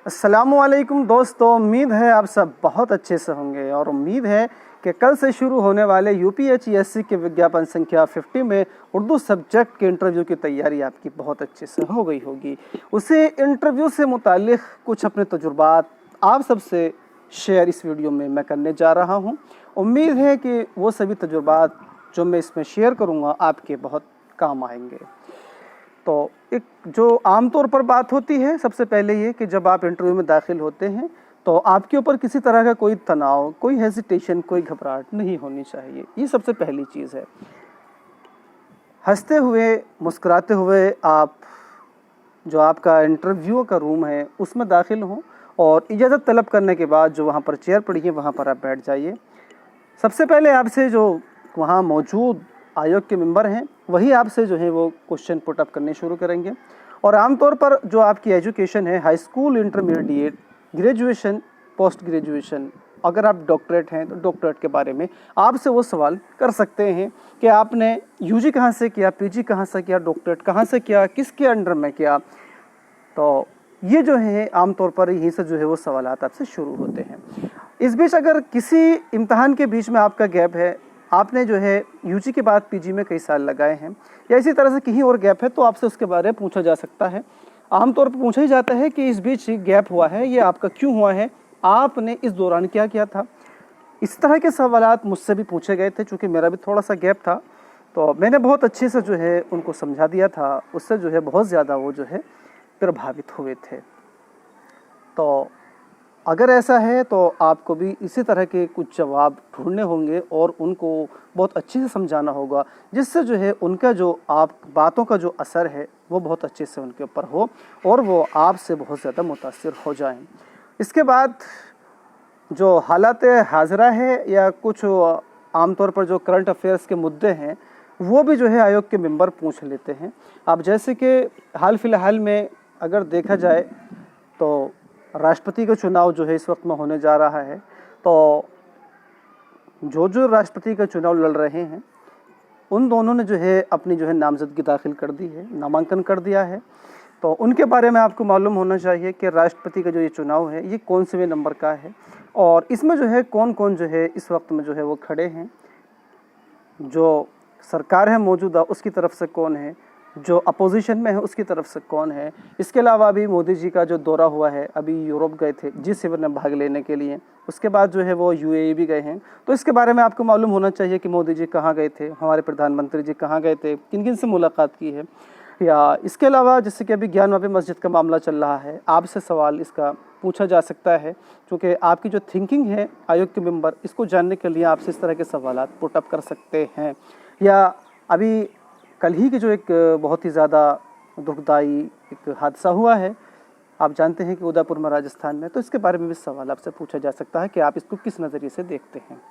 अस्सलामुअलैकुम दोस्तों, उम्मीद है आप सब बहुत अच्छे से होंगे और उम्मीद है कि कल से शुरू होने वाले यूपीएचईएससी के विज्ञापन संख्या 50 में उर्दू सब्जेक्ट के इंटरव्यू की तैयारी आपकी बहुत अच्छे से हो गई होगी। उसी इंटरव्यू से मुतालिक कुछ अपने तजुर्बात आप सबसे शेयर इस वीडियो में मैं करने जा रहा हूँ। उम्मीद है कि वो सभी तजुर्बात जो मैं इसमें शेयर करूँगा आपके बहुत काम आएंगे। तो एक जो आमतौर पर बात होती है, सबसे पहले ये कि जब आप इंटरव्यू में दाखिल होते हैं तो आपके ऊपर किसी तरह का कोई तनाव, कोई हेजिटेशन, कोई घबराहट नहीं होनी चाहिए। ये सबसे पहली चीज़ है। हंसते हुए, मुस्कुराते हुए आप जो आपका इंटरव्यू का रूम है उसमें दाखिल हों और इजाज़त तलब करने के बाद जो वहाँ पर चेयर पड़ी है वहाँ पर आप बैठ जाइए। सबसे पहले आपसे जो वहाँ मौजूद आयोग के मेंबर हैं वही आपसे जो है वो क्वेश्चन पुट अप करने शुरू करेंगे। और आमतौर पर जो आपकी एजुकेशन है, high school, intermediate, graduation, post graduation, अगर आप डॉक्टरेट हैं तो डॉक्टरेट के बारे में आपसे वो सवाल कर सकते हैं कि आपने यूजी कहाँ से किया, पीजी कहाँ से किया, डॉक्टरेट कहाँ से किया, किसके अंडर में किया। तो ये जो है आमतौर पर यहीं से जो है वो सवालात आपसे शुरू होते हैं। इस बीच अगर किसी इम्तहान के बीच में आपका गैप है, आपने जो है यूजी के बाद पीजी में कई साल लगाए हैं या इसी तरह से कहीं और गैप है, तो आपसे उसके बारे में पूछा जा सकता है। आमतौर पर पूछा ही जाता है कि इस बीच गैप हुआ है, ये आपका क्यों हुआ है, आपने इस दौरान क्या किया था। इस तरह के सवालात मुझसे भी पूछे गए थे। चूँकि मेरा भी थोड़ा सा गैप था तो मैंने बहुत अच्छे से जो है उनको समझा दिया था। उससे जो है बहुत ज़्यादा वो जो है प्रभावित हुए थे। तो अगर ऐसा है तो आपको भी इसी तरह के कुछ जवाब ढूंढने होंगे और उनको बहुत अच्छे से समझाना होगा, जिससे जो है उनका जो आप बातों का जो असर है वो बहुत अच्छे से उनके ऊपर हो और वो आपसे बहुत ज़्यादा मुतासिर हो जाएं। इसके बाद जो हालात हाज़िरा है या कुछ आमतौर पर जो करंट अफेयर्स के मुद्दे हैं वो भी जो है आयोग के मेंबर पूछ लेते हैं। अब जैसे कि हाल फिलहाल में अगर देखा जाए तो राष्ट्रपति का चुनाव जो है इस वक्त में होने जा रहा है। तो जो राष्ट्रपति का चुनाव लड़ रहे हैं उन दोनों ने जो है अपनी जो है नामजदगी दाखिल कर दी है, नामांकन कर दिया है। तो उनके बारे में आपको मालूम होना चाहिए कि राष्ट्रपति का जो ये चुनाव है ये कौन से नंबर का है और इसमें जो है कौन कौन जो है इस वक्त में जो है वो खड़े हैं। जो सरकार है मौजूदा उसकी तरफ से कौन है, जो अपोजिशन में है उसकी तरफ से कौन है। इसके अलावा अभी मोदी जी का जो दौरा हुआ है, अभी यूरोप गए थे G7 में भाग लेने के लिए, उसके बाद जो है वो UAE भी गए हैं। तो इसके बारे में आपको मालूम होना चाहिए कि मोदी जी कहाँ गए थे, हमारे प्रधानमंत्री जी कहाँ गए थे, किन किन से मुलाकात की है। या इसके अलावा जैसे कि अभी ज्ञानवापी मस्जिद का मामला चल रहा है, आपसे सवाल इसका पूछा जा सकता है क्योंकि आपकी जो थिंकिंग है आयोग के मेंबर इसको जानने के लिए आपसे इस तरह के सवालात पुट अप कर सकते हैं। या अभी कल ही की जो एक बहुत ही ज़्यादा दुखदाई एक हादसा हुआ है, आप जानते हैं कि उदयपुर में, राजस्थान में, तो इसके बारे में भी सवाल आपसे पूछा जा सकता है कि आप इसको किस नज़रिए से देखते हैं।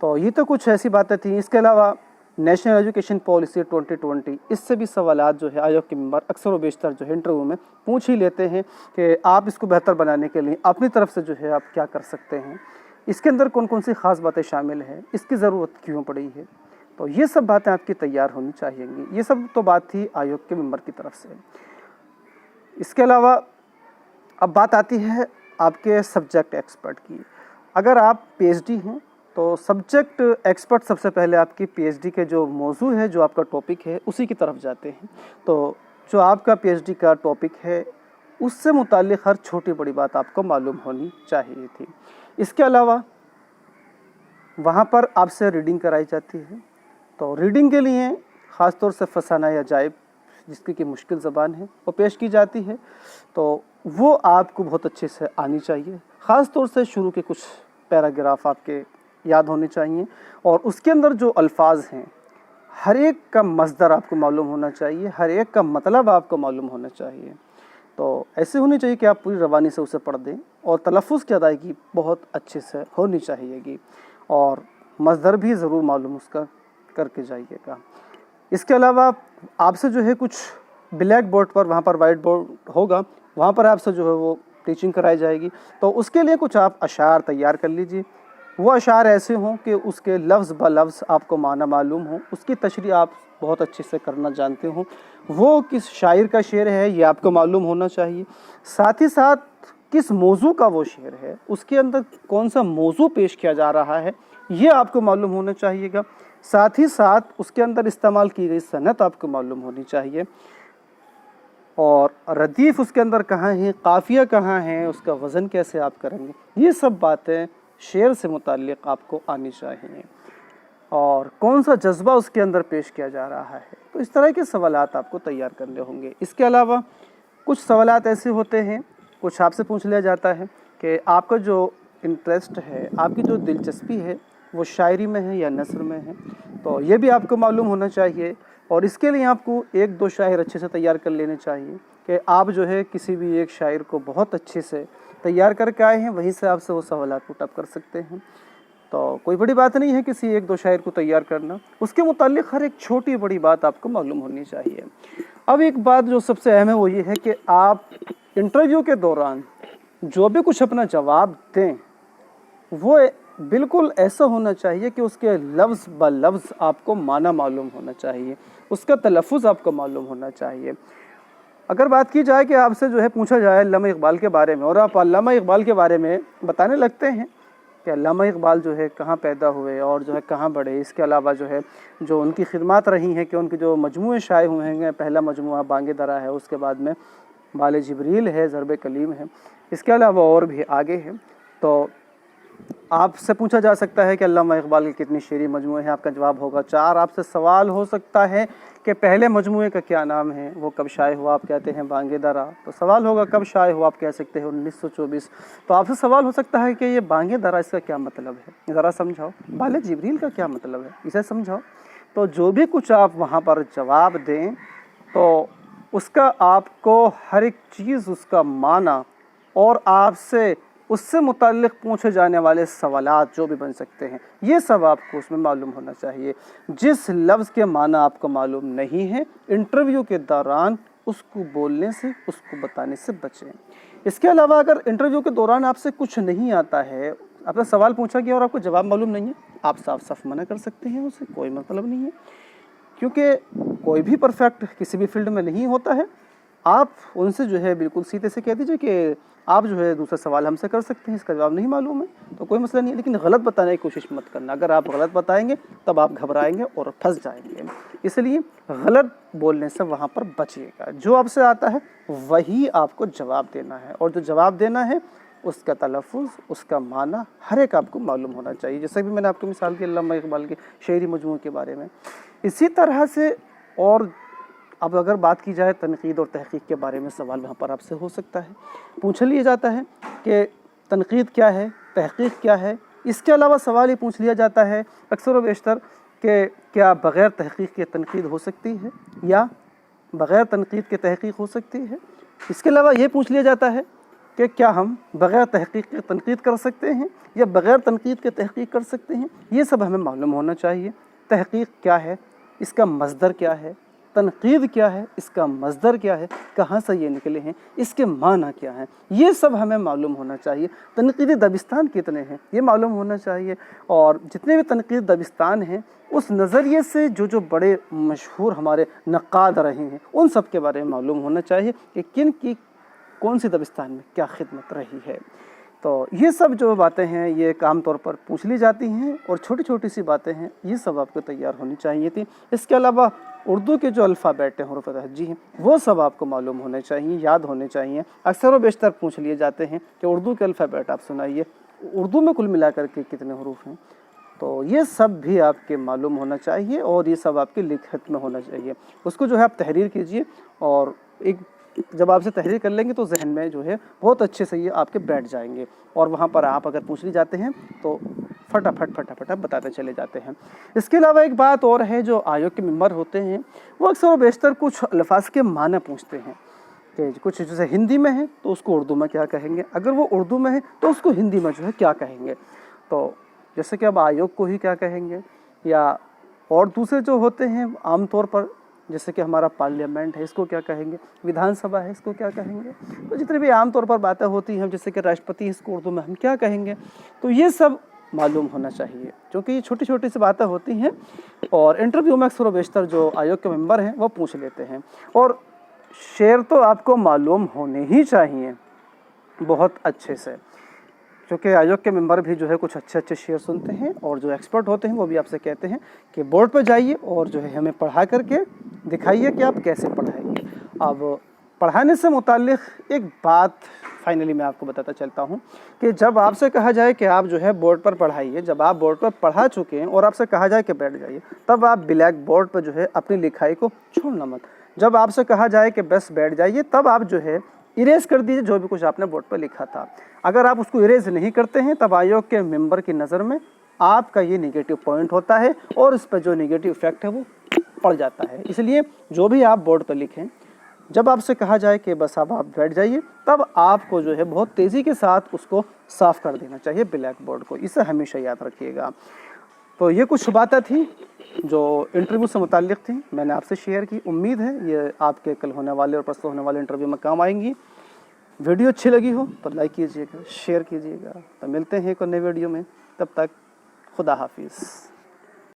तो ये तो कुछ ऐसी बातें थी। इसके अलावा नेशनल एजुकेशन पॉलिसी 2020, इससे भी सवालात जो है आयोग के मेंबर अक्सर व बेशतर जो है इंटरव्यू में पूछ ही लेते हैं कि आप इसको बेहतर बनाने के लिए अपनी तरफ से जो है आप क्या कर सकते हैं, इसके अंदर कौन कौन सी ख़ास बातें शामिल हैं, इसकी ज़रूरत क्यों पड़ी है। तो ये सब बातें आपकी तैयार होनी चाहिएंगी। ये सब तो बात थी आयोग के मेंबर की तरफ से। इसके अलावा अब बात आती है आपके सब्जेक्ट एक्सपर्ट की। अगर आप PhD हैं तो सब्जेक्ट एक्सपर्ट सबसे पहले आपकी PhD के जो मौजू है, जो आपका टॉपिक है, उसी की तरफ जाते हैं। तो जो आपका PhD का टॉपिक है उससे मुताल्लिक़ हर छोटी बड़ी बात आपको मालूम होनी चाहिए थी। इसके अलावा वहाँ पर आपसे रीडिंग कराई जाती है। तो रीडिंग के लिए ख़ास तौर से फसाना या जाइब, जिसकी कि मुश्किल ज़बान है, वो पेश की जाती है। तो वो आपको बहुत अच्छे से आनी चाहिए। ख़ास तौर से शुरू के कुछ पैराग्राफ आपके याद होने चाहिए और उसके अंदर जो अल्फाज हैं हर एक का मसदर आपको मालूम होना चाहिए, हर एक का मतलब आपको मालूम होना चाहिए। तो ऐसे होनी चाहिए कि आप पूरी रवानी से उसे पढ़ दें और तलफ़ुज़ की अदायगी बहुत अच्छे से होनी चाहिएगी और मसदर भी ज़रूर मालूम उसका करके जाइएगा। इसके अलावा आपसे जो है कुछ ब्लैक बोर्ड पर, वहाँ पर वाइट बोर्ड होगा, वहाँ पर आपसे जो है वो टीचिंग कराई जाएगी। तो उसके लिए कुछ आप अशार तैयार कर लीजिए। वो अशार ऐसे हों कि उसके लफ्ज़ ब लफ्ज़ आपको माना मालूम हो, उसकी तशरीह आप बहुत अच्छे से करना जानते हो, वो किस शायर का शेर है ये आपको मालूम होना चाहिए। साथ ही साथ किस मौजू का वो शेर है, उसके अंदर कौन सा मौजू पेश किया जा रहा है, ये आपको मालूम होना चाहिएगा। साथ ही साथ उसके अंदर इस्तेमाल की गई सनत आपको मालूम होनी चाहिए, और रदीफ़ उसके अंदर कहाँ है, काफ़िया कहाँ है, उसका वज़न कैसे आप करेंगे, ये सब बातें शेर से मुताल्लिक़ आपको आनी चाहिए। और कौन सा जज्बा उसके अंदर पेश किया जा रहा है, तो इस तरह के सवालात आपको तैयार करने होंगे। इसके अलावा कुछ सवालात ऐसे होते हैं, कुछ आपसे पूछ लिया जाता है कि आपका जो इंटरेस्ट है, आपकी जो दिलचस्पी है, वो शायरी में है या नस्र में है, तो ये भी आपको मालूम होना चाहिए। और इसके लिए आपको एक दो शायर अच्छे से तैयार कर लेने चाहिए कि आप जो है किसी भी एक शायर को बहुत अच्छे से तैयार करके आए हैं, वहीं से आपसे वो सवालात पुटअप कर सकते हैं। तो कोई बड़ी बात नहीं है किसी एक दो शायर को तैयार करना, उसके मुताल्लिक़ हर एक छोटी बड़ी बात आपको मालूम होनी चाहिए। अब एक बात जो सबसे अहम है वो ये है कि आप इंटरव्यू के दौरान जो भी कुछ अपना जवाब दें, वो बिल्कुल ऐसा होना चाहिए कि उसके लफ्ज़ ब लफ्ज़ आपको माना मालूम होना चाहिए, उसका तलफ़्फ़ुज़ आपको मालूम होना चाहिए। अगर बात की जाए कि आपसे जो है पूछा जाए अल्लामा इक़बाल के बारे में, और आप अल्लामा इक़बाल के बारे में बताने लगते हैं कि अल्लामा इक़बाल जो है कहाँ पैदा हुए और जो है कहाँ बढ़े, इसके अलावा जो है जो उनकी खिदमत रही हैं कि उनके जो मजमूए शाये हुए हैं, पहला मजमूआ बांगे दरा है, उसके बाद में बाले जिब्रील है, ज़रबे कलीम है, इसके अलावा और भी आगे है। तो आपसे पूछा जा सकता है कि अल्लामा इक़बाल की कितनी शेरी मजमूए हैं, आपका जवाब होगा 4। आपसे सवाल हो सकता है कि पहले मजमूए का क्या नाम है, वो कब शाये हुआ, आप कहते हैं बांगे दरा, तो सवाल होगा कब शाये हुआ, आप कह सकते हैं 1924। तो आपसे सवाल हो सकता है कि ये बांगे दरा इसका क्या मतलब है, ज़रा समझाओ, बाले जिब्रील का क्या मतलब है, इसे समझाओ। तो जो भी कुछ आप वहाँ पर जवाब दें, तो उसका आपको हर एक चीज़, उसका माना और आपसे उससे मुताल्लिक़ पूछे जाने वाले सवालात जो भी बन सकते हैं, ये सब आपको उसमें मालूम होना चाहिए। जिस लफ्ज़ के माना आपको मालूम नहीं है, इंटरव्यू के दौरान उसको बोलने से, उसको बताने से बचें। इसके अलावा अगर इंटरव्यू के दौरान आपसे कुछ नहीं आता है, आपका सवाल पूछा गया और आपको जवाब मालूम नहीं है, आप साफ साफ मना कर सकते हैं, उससे कोई मतलब नहीं है, क्योंकि कोई भी परफेक्ट किसी भी फील्ड में नहीं होता है। आप उनसे जो है बिल्कुल सीधे से कह दीजिए कि आप जो है दूसरा सवाल हमसे कर सकते हैं, इसका जवाब नहीं मालूम है, तो कोई मसला नहीं है, लेकिन गलत बताने की कोशिश मत करना। अगर आप गलत बताएंगे तब आप घबराएंगे और फंस जाएंगे, इसलिए गलत बोलने से वहाँ पर बचिएगा। जो आपसे आता है वही आपको जवाब देना है, और जो जवाब देना है उसका तलफ़्फ़ुज़, उसका माना हर एक आपको मालूम होना चाहिए। जैसे भी मैंने आपको मिसाल दी अल्लामा इक़बाल के शेरी मजमूए के बारे में, इसी तरह से और अब अगर बात की जाए तनक़ीद और तहक़ीक़ के बारे में, सवाल वहाँ पर आपसे हो सकता है, पूछ लिया जाता है कि तनक़ीद क्या है, तहक़ीक़ क्या है। इसके अलावा सवाल ये पूछ लिया जाता है अक्सर व बेशतर कि क्या बग़ैर तहक़ीक़ के तनक़ीद हो सकती है या बग़ैर तनक़ीद के तहक़ीक़ हो सकती है। इसके अलावा ये पूछ लिया जाता है कि क्या हम बग़ैर तहक़ीक़ के तनक़ीद कर सकते हैं या बग़ैर तनक़ीद के तहक़ीक़ कर सकते हैं। ये सब हमें मालूम होना चाहिए। तहक़ीक़ क्या है, इसका मज़दर क्या है, तनक़ीद क्या है, इसका मज़दर क्या है, कहाँ से ये निकले हैं, इसके माना क्या हैं, ये सब हमें मालूम होना चाहिए। तनक़ीदी दबिस्तान कितने हैं ये मालूम होना चाहिए, और जितने भी तनक़ीदी दबिस्तान हैं उस नज़रिए से जो जो बड़े मशहूर हमारे नक़ाद रहे हैं उन सब के बारे में मालूम होना चाहिए कि किन की कौन सी दबिस्तान में क्या खिदमत रही है। तो ये सब जो बातें हैं ये आम तौर पर पूछ ली जाती हैं, और छोटी छोटी सी बातें हैं, ये सब आपको तैयार होनी चाहिए थी। इसके अलावा उर्दू के जो अल्फ़ाबेट हैं, हुरूफ़ तहज्जी हैं, वो सब आपको मालूम होने चाहिए, याद होने चाहिए। अक्सर व बेशतर पूछ लिए जाते हैं कि उर्दू के अल्फ़ाबेट आप सुनाइए, उर्दू में कुल मिलाकर के कितने हुरूफ़ हैं, तो ये सब भी आपके मालूम होना चाहिए, और ये सब आपकी लिखत में होना चाहिए। उसको जो है आप तहरीर कीजिए, और एक जब आपसे तहरीर कर लेंगे तो जहन में जो है बहुत अच्छे से ये आपके बैठ जाएंगे, और वहाँ पर आप अगर पूछ ली जाते हैं तो फटाफट आप बताते चले जाते हैं। इसके अलावा एक बात और है, जो आयोग के मेंबर होते हैं वो अक्सर व बेशतर कुछ अल्फाज के माना पूछते हैं कि कुछ जैसे हिंदी में है तो उसको उर्दू में क्या कहेंगे, अगर वो उर्दू में है तो उसको हिंदी में जो है क्या कहेंगे। तो जैसे कि अब आयोग को ही क्या कहेंगे, या और दूसरे जो होते हैं आम तौर पर जैसे कि हमारा पार्लियामेंट है इसको क्या कहेंगे, विधानसभा है इसको क्या कहेंगे, तो जितने भी आम तौर पर बातें होती हैं जैसे कि राष्ट्रपति इसको उर्दू में हम क्या कहेंगे, तो ये सब मालूम होना चाहिए, क्योंकि ये छोटी छोटी सी बातें होती हैं और इंटरव्यू में अक्सर बेशतर जो आयोग के मेंबर हैं वो पूछ लेते हैं। और शेर तो आपको मालूम होने ही चाहिए, बहुत अच्छे से, क्योंकि आयोग के मेंबर भी जो है कुछ अच्छे अच्छे शेयर सुनते हैं और जो एक्सपर्ट होते हैं वो भी आपसे कहते हैं कि बोर्ड पर जाइए और जो है हमें पढ़ा करके दिखाइए कि आप कैसे पढ़ाएंगे। अब पढ़ाने से मुताल्लिक़ एक बात फाइनली मैं आपको बताता चलता हूँ कि जब आपसे कहा जाए कि आप जो है बोर्ड पर पढ़ाइए, जब आप बोर्ड पर पढ़ा चुके हैं और आपसे कहा जाए कि बैठ जाइए, तब आप ब्लैक बोर्ड पर जो है अपनी लिखाई को छोड़ना मत। जब आपसे कहा जाए कि बस बैठ जाइए, तब आप जो है इरेज कर दीजिए जो भी कुछ आपने बोर्ड पर लिखा था। अगर आप उसको इरेज नहीं करते हैं तब आयोग के मेंबर की नज़र में आपका ये नेगेटिव पॉइंट होता है और इस पर जो नेगेटिव इफेक्ट है वो पड़ जाता है। इसलिए जो भी आप बोर्ड पर लिखें, जब आपसे कहा जाए कि बस अब आप बैठ जाइए, तब आपको जो है बहुत तेज़ी के साथ उसको साफ़ कर देना चाहिए ब्लैक बोर्ड को। इसे हमेशा याद रखिएगा। तो ये कुछ बातें थी जो इंटरव्यू से मुताल्लिक़ थी, मैंने आपसे शेयर की। उम्मीद है ये आपके कल होने वाले और परसों होने वाले इंटरव्यू में काम आएंगी। वीडियो अच्छी लगी हो तो लाइक कीजिएगा, शेयर कीजिएगा। तो मिलते हैं एक और नए वीडियो में, तब तक खुदा हाफिज़।